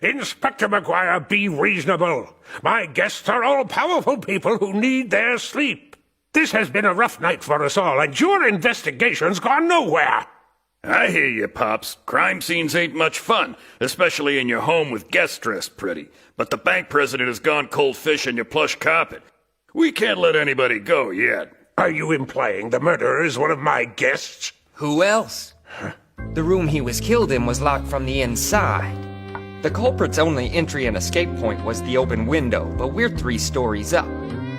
Inspector McGuire, be reasonable. My guests are all powerful people who need their sleep. This has been a rough night for us all, and your investigation's gone nowhere. I hear you, Pops. Crime scenes ain't much fun, especially in your home with guests dressed pretty. But the bank president has gone cold fish on your plush carpet. We can't let anybody go yet. Are you implying the murderer is one of my guests? Who else? The room he was killed in was locked from the inside. The culprit's only entry and escape point was the open window, but we're 3 stories up.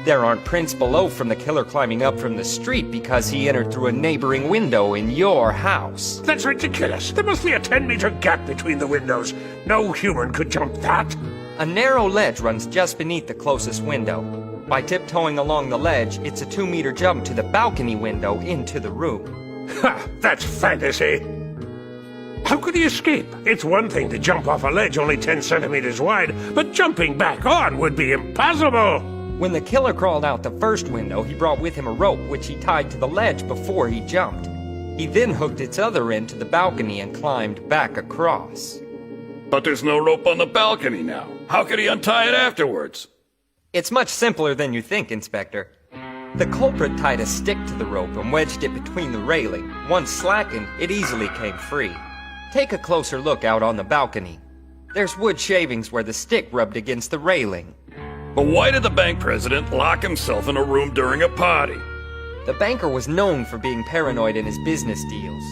There aren't prints below from the killer climbing up from the street because he entered through a neighboring window in your house. That's ridiculous. There must be a 10-meter gap between the windows. No human could jump that. A narrow ledge runs just beneath the closest window. By tiptoeing along the ledge, it's a 2-meter jump to the balcony window into the room. Ha! That's fantasy. How could he escape? It's one thing to jump off a ledge only 10 centimeters wide, but jumping back on would be impossible. When the killer crawled out the first window, he brought with him a rope which he tied to the ledge before he jumped. He then hooked its other end to the balcony and climbed back across. But there's no rope on the balcony now. How could he untie it afterwards? It's much simpler than you think, Inspector. The culprit tied a stick to the rope and wedged it between the railing. Once slackened, it easily came free. Take a closer look out on the balcony. There's wood shavings where the stick rubbed against the railing. But why did the bank president lock himself in a room during a party? The banker was known for being paranoid in his business deals.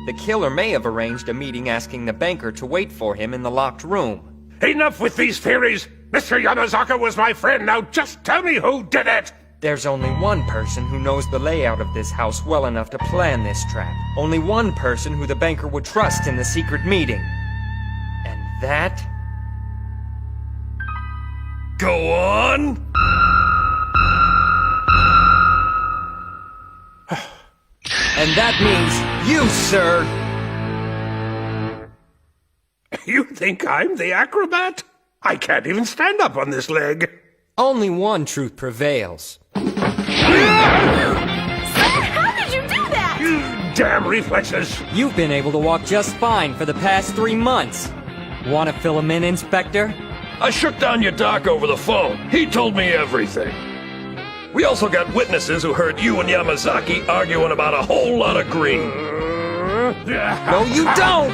The killer may have arranged a meeting asking the banker to wait for him in the locked room. Enough with these theories. Mr. Yamazaka was my friend. Now just tell me who did it. There's only one person who knows the layout of this house well enough to plan this trap. Only one person who the banker would trust in the secret meeting. And that... Go on! And that means you, sir! You think I'm the acrobat? I can't even stand up on this leg. Only one truth prevails. Sir, how did you do that? Damn reflexes. You've been able to walk just fine for the past 3 months. Want to fill him in, Inspector? I shook down your doc over the phone. He told me everything. We also got witnesses who heard you and Yamazaki arguing about a whole lot of green. No, you don't!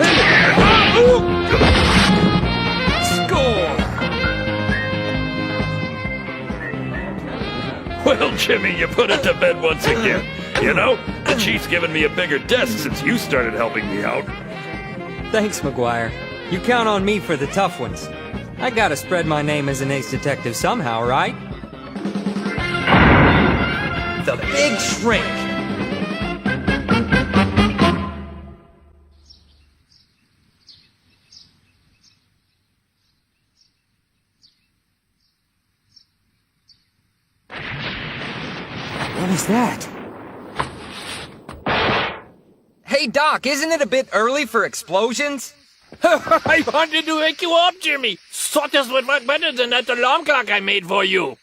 Score! Well, Jimmy, you put it to bed once again. You know, the chief's given me a bigger desk since you started helping me out. Thanks, McGuire. You count on me for the tough ones. I gotta spread my name as an ace detective somehow, right? The Big Shrink! What was that? Hey, Doc, isn't it a bit early for explosions? I wanted to wake you up, Jimmy. Thought this would work better than that alarm clock I made for you.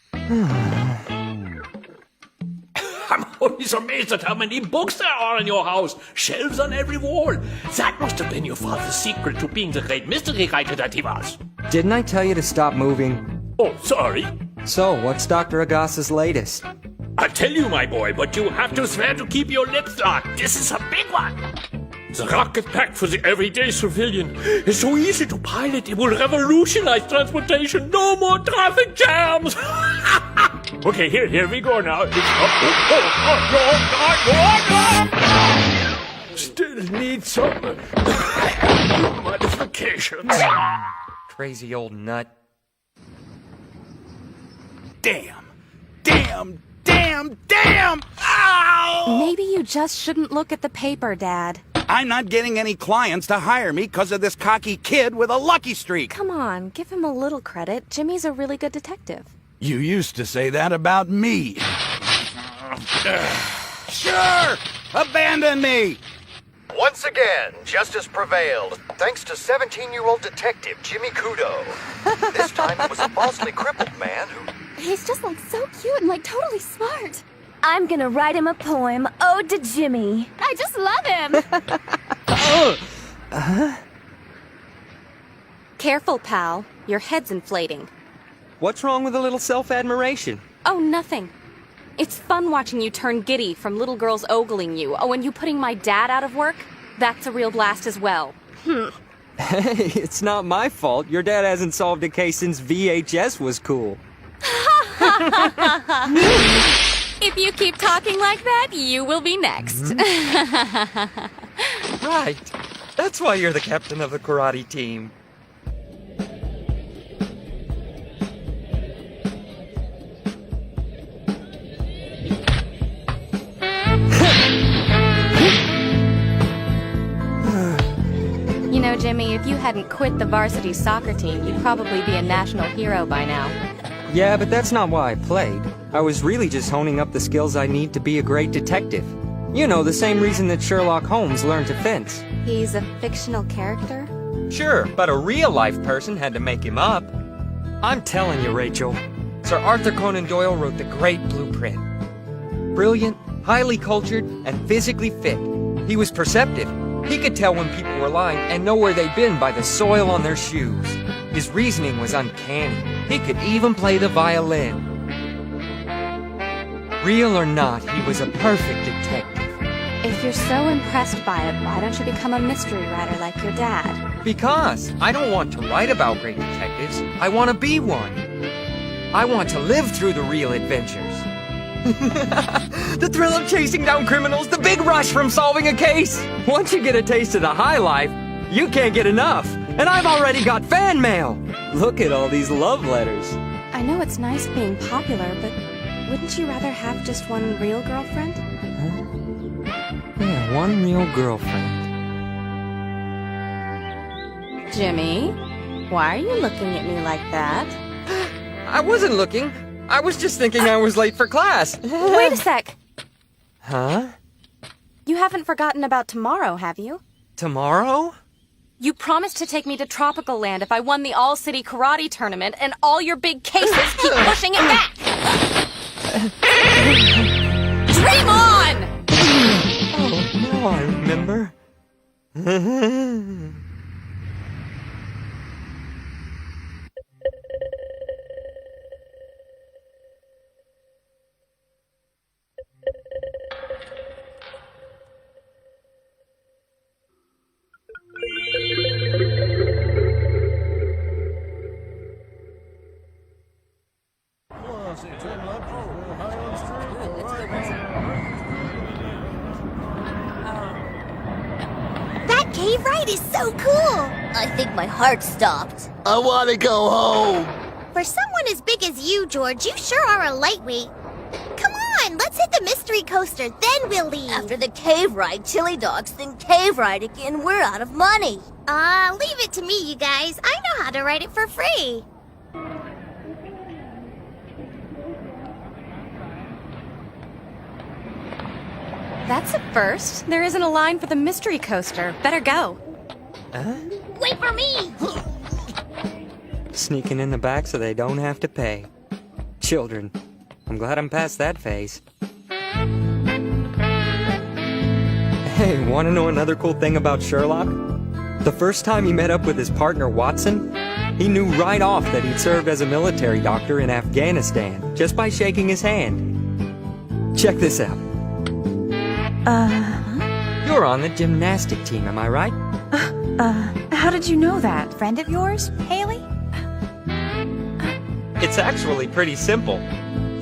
I'm always amazed at how many books there are in your house. Shelves on every wall. That must have been your father's secret to being the great mystery writer that he was. Didn't I tell you to stop moving? Oh, sorry. So, what's Dr. Agasa's latest? I'll tell you, my boy, but you have to swear to keep your lips locked. This is a big one. The rocket pack for the everyday civilian is so easy to pilot, it will revolutionize transportation. No more traffic jams. Okay, here we go now. Still need some modifications. Crazy old nut. Damn! Ow! Maybe you just shouldn't look at the paper, Dad. I'm not getting any clients to hire me because of this cocky kid with a lucky streak. Come on, give him a little credit. Jimmy's a really good detective. You used to say that about me. Sure! Abandon me! Once again, justice prevailed, thanks to 17-year-old detective Jimmy Kudo. This time it was a falsely crippled man who... He's just like so cute and like totally smart. I'm gonna write him a poem, Ode to Jimmy. I just love him. Careful, pal. Your head's inflating. What's wrong with a little self-admiration? Oh, nothing. It's fun watching you turn giddy from little girls ogling you. Oh, and you putting my dad out of work? That's a real blast as well. Hey, it's not my fault. Your dad hasn't solved a case since VHS was cool. If you keep talking like that, you will be next. Right. That's why you're the captain of the karate team. You know, Jimmy, if you hadn't quit the varsity soccer team, you'd probably be a national hero by now. Yeah, but that's not why I played. I was really just honing up the skills I need to be a great detective. You know, the same reason that Sherlock Holmes learned to fence. He's a fictional character? Sure, but a real-life person had to make him up. I'm telling you, Rachel, Sir Arthur Conan Doyle wrote the great blueprint. Brilliant, highly cultured, and physically fit. He was perceptive. He could tell when people were lying and know where they'd been by the soil on their shoes. His reasoning was uncanny. He could even play the violin. Real or not, he was a perfect detective. If you're so impressed by it, why don't you become a mystery writer like your dad? Because I don't want to write about great detectives. I want to be one. I want to live through the real adventures. The thrill of chasing down criminals, the big rush from solving a case. Once you get a taste of the high life, you can't get enough. And I've already got fan mail. Look at all these love letters. I know it's nice being popular, but wouldn't you rather have just one real girlfriend? Yeah, one real girlfriend. Jimmy, why are you looking at me like that? I wasn't looking. I was just thinking I was late for class. Wait a sec. Huh? You haven't forgotten about tomorrow, have you? Tomorrow? You promised to take me to Tropical Land if I won the All-City Karate Tournament, and all your big cases keep pushing it back! Dream on! Oh, now I remember. That cave ride is so cool! I think my heart stopped. I want to go home. For someone as big as you, George, you sure are a lightweight. Come on, let's hit the mystery coaster, then we'll leave. After the cave ride, Chili Dogs think cave ride again, we're out of money. Leave it to me, you guys. I know how to ride it for free. That's a first. There isn't a line for the mystery coaster. Better go. Wait for me! Sneaking in the back so they don't have to pay. Children. I'm glad I'm past that phase. Hey, want to know another cool thing about Sherlock? The first time he met up with his partner Watson, he knew right off that he'd served as a military doctor in Afghanistan just by shaking his hand. Check this out. You're on the gymnastic team, am I right? How did you know that? Friend of yours, Haley? It's actually pretty simple.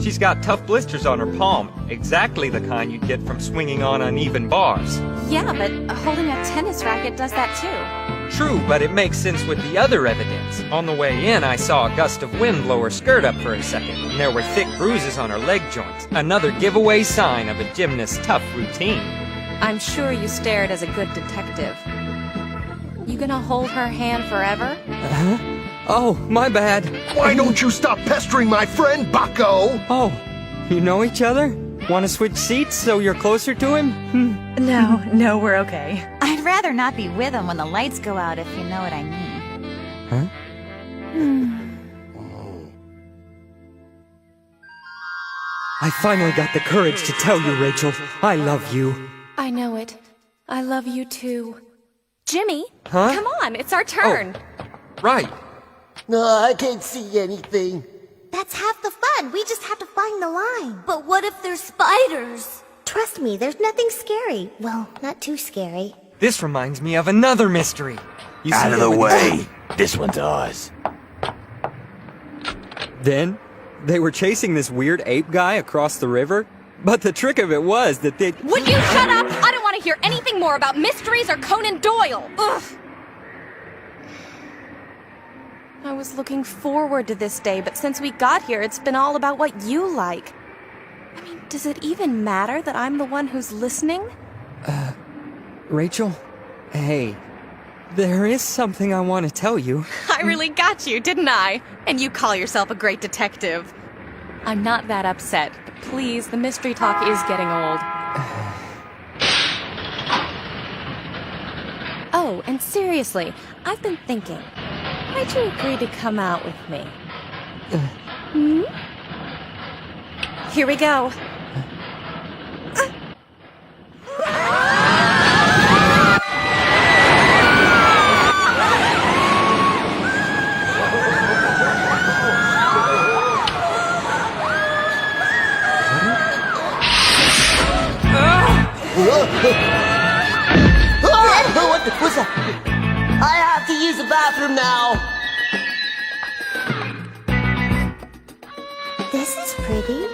She's got tough blisters on her palm, exactly the kind you'd get from swinging on uneven bars. Yeah, but holding a tennis racket does that too. True, but it makes sense with the other evidence. On the way in, I saw a gust of wind blow her skirt up for a second, and there were thick bruises on her leg joints. Another giveaway sign of a gymnast's tough routine. I'm sure you stared as a good detective. You gonna hold her hand forever? Oh, my bad. Why don't you stop pestering my friend, Bucko? Oh, you know each other? Want to switch seats so you're closer to him? No, we're okay. I'd rather not be with him when the lights go out, if you know what I mean. Huh? I finally got the courage to tell you, Rachel. I love you. I know it. I love you too. Jimmy, Huh? come on, it's our turn. Right. No, I can't see anything. That's half the fun. We just have to find the line. But what if there's spiders? Trust me, there's nothing scary. Well, not too scary. This reminds me of another mystery. You see Out of them the in way. This one's ours. Then, they were chasing this weird ape guy across the river. But the trick of it was that they... Would you shut up? I don't want to hear anything more about mysteries or Conan Doyle. Ugh. I was looking forward to this day, but since we got here, it's been all about what you like. I mean, does it even matter that I'm the one who's listening? Rachel? Hey, there is something I want to tell you. I really got you, didn't I? And you call yourself a great detective. I'm not that upset, but please, the mystery talk is getting old. Oh, and seriously, I've been thinking. Why'd you agree to come out with me? Here we go. What was that? I have to use the bathroom now. This is pretty.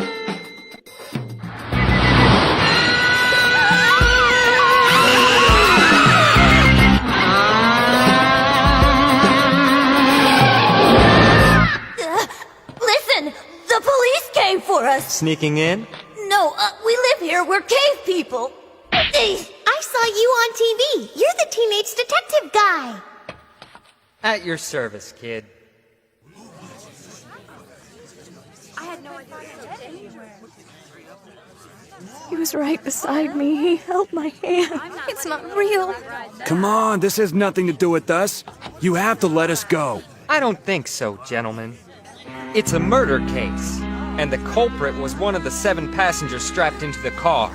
Listen, the police came for us. Sneaking in? No, we live here. We're cave people. I saw you on TV. You're the teenage detective guy. At your service, kid. He was right beside me. He held my hand. It's not real. Come on, this has nothing to do with us. You have to let us go. I don't think so, gentlemen. It's a murder case, and the culprit was one of the 7 passengers strapped into the car.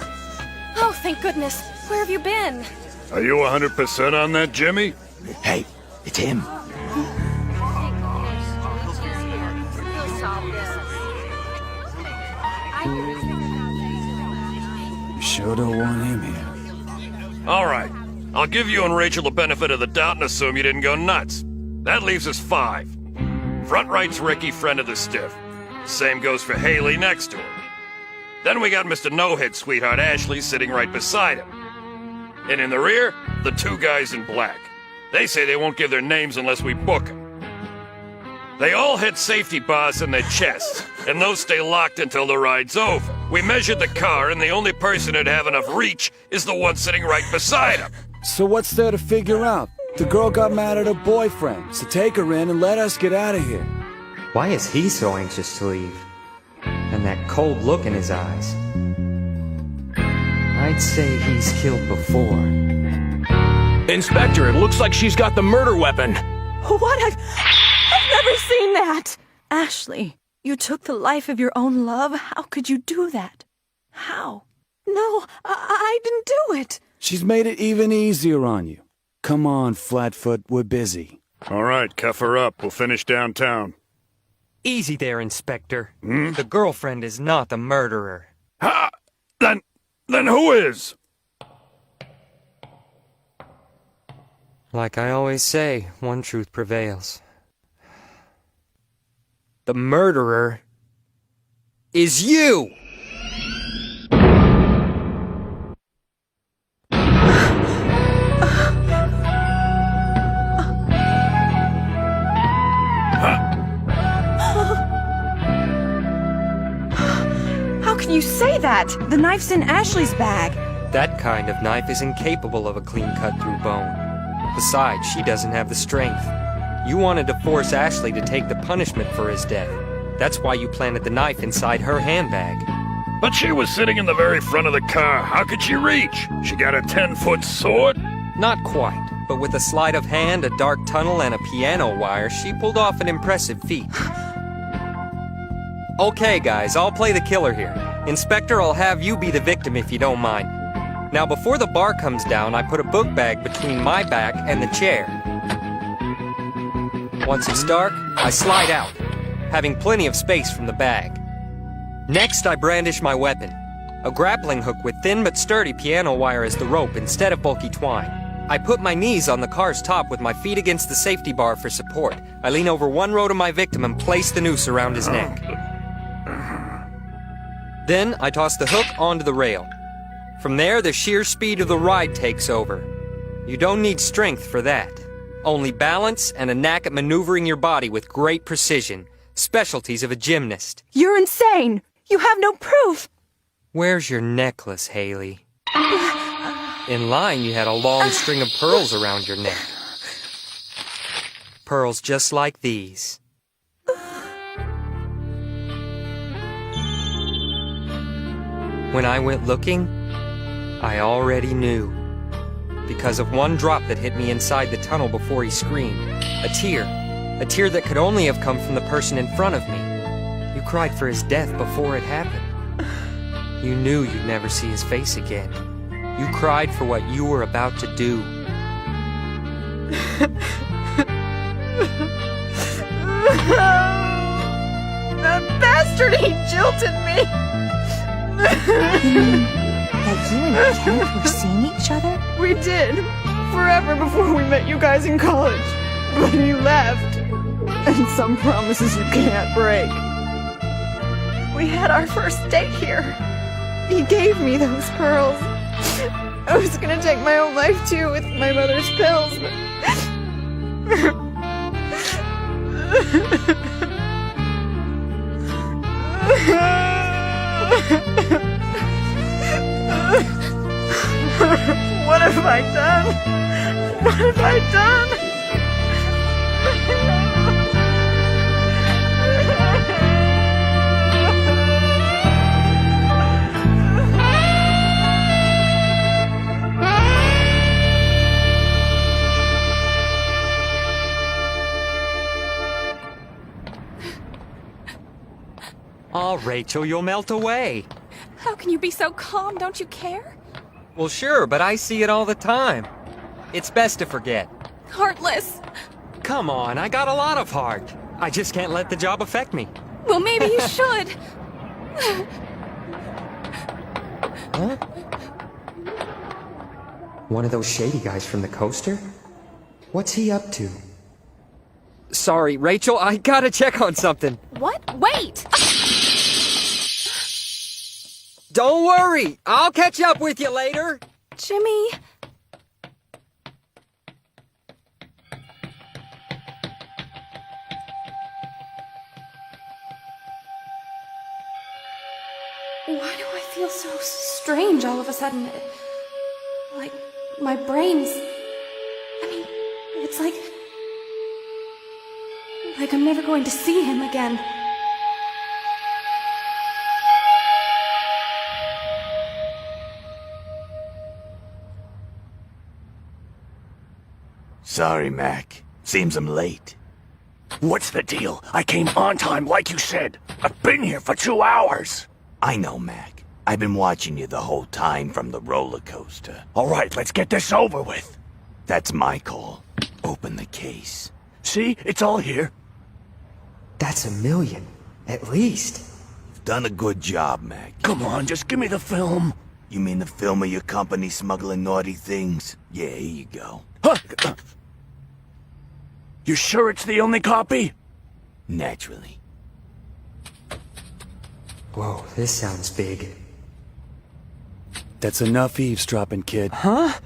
Oh, thank goodness. Where have you been? Are you 100% on that, Jimmy? Hey, it's him. You sure don't want him here. All right. I'll give you and Rachel the benefit of the doubt and assume you didn't go nuts. That leaves us 5. Front right's Ricky, friend of the stiff. Same goes for Haley next to him. Then we got Mr. No-Hit sweetheart Ashley sitting right beside him. And in the rear, the 2 guys in black. They say they won't give their names unless we book them. They all had safety bars in their chests, and those stay locked until the ride's over. We measured the car, and the only person who'd have enough reach is the one sitting right beside him. So what's there to figure out? The girl got mad at her boyfriend, so take her in and let us get out of here. Why is he so anxious to leave? And that cold look in his eyes. I'd say he's killed before. Inspector, it looks like she's got the murder weapon. What? I've never seen that! Ashley, you took the life of your own love? How could you do that? How? No, I didn't do it. She's made it even easier on you. Come on, Flatfoot, we're busy. All right, cuff her up. We'll finish downtown. Easy there, Inspector. The girlfriend is not the murderer. Ha! Then who is? Like I always say, one truth prevails. The murderer is you! How can you say that? The knife's in Ashley's bag. That kind of knife is incapable of a clean cut through bone. Besides, she doesn't have the strength. You wanted to force Ashley to take the punishment for his death. That's why you planted the knife inside her handbag. But she was sitting in the very front of the car. How could she reach? She got a 10-foot sword? Not quite, but with a sleight of hand, a dark tunnel, and a piano wire, she pulled off an impressive feat. Okay, guys, I'll play the killer here. Inspector, I'll have you be the victim if you don't mind. Now, before the bar comes down, I put a book bag between my back and the chair. Once it's dark, I slide out, having plenty of space from the bag. Next, I brandish my weapon, a grappling hook with thin but sturdy piano wire as the rope instead of bulky twine. I put my knees on the car's top with my feet against the safety bar for support. I lean over one row to my victim and place the noose around his neck. Then, I toss the hook onto the rail. From there, the sheer speed of the ride takes over. You don't need strength for that. Only balance and a knack at maneuvering your body with great precision. Specialties of a gymnast. You're insane! You have no proof! Where's your necklace, Haley? In line, you had a long string of pearls around your neck. Pearls just like these. When I went looking, I already knew. Because of one drop that hit me inside the tunnel before he screamed. A tear that could only have come from the person in front of me. You cried for his death before it happened. You knew you'd never see his face again. You cried for what you were about to do. That bastard, he jilted me! That you and Kent were seeing each other? We did. Forever before we met you guys in college. But you left. And some promises you can't break. We had our first date here. He gave me those pearls. I was gonna take my own life too with my mother's pills, but... What have I done? What have I done? Oh, Rachel, you'll melt away. How can you be so calm? Don't you care? Well, sure, but I see it all the time. It's best to forget. Heartless. Come on, I got a lot of heart. I just can't let the job affect me. Well, maybe you should. Huh? One of those shady guys from the coaster? What's he up to? Sorry, Rachel, I gotta check on something. What? Wait! Don't worry, I'll catch up with you later. Jimmy... Why do I feel so strange all of a sudden? Like, my brain's... I mean, it's like I'm never going to see him again. Sorry, Mac. Seems I'm late. What's the deal? I came on time like you said. I've been here for 2 hours. I know, Mac. I've been watching you the whole time from the roller coaster. All right, let's get this over with. That's my call. Open the case. See? It's all here. That's $1 million, at least. You've done a good job, Mac. Come on, just give me the film. You mean the film of your company smuggling naughty things? Yeah, here you go. Huh? You sure it's the only copy? Naturally. Whoa, this sounds big. That's enough eavesdropping, kid. Huh?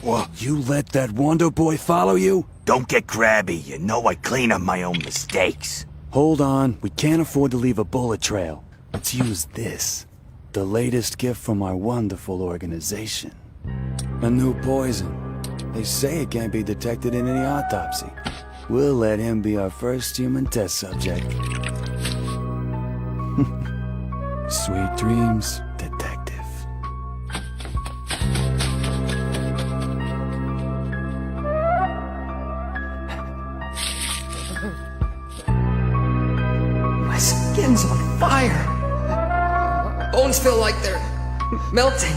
What? You let that Wonder Boy follow you? Don't get crabby. You know I clean up my own mistakes. Hold on. We can't afford to leave a bullet trail. Let's use this. The latest gift from our wonderful organization. A new poison. They say it can't be detected in any autopsy. We'll let him be our first human test subject. Sweet dreams, detective. My skin's on fire. Bones feel like they're melting.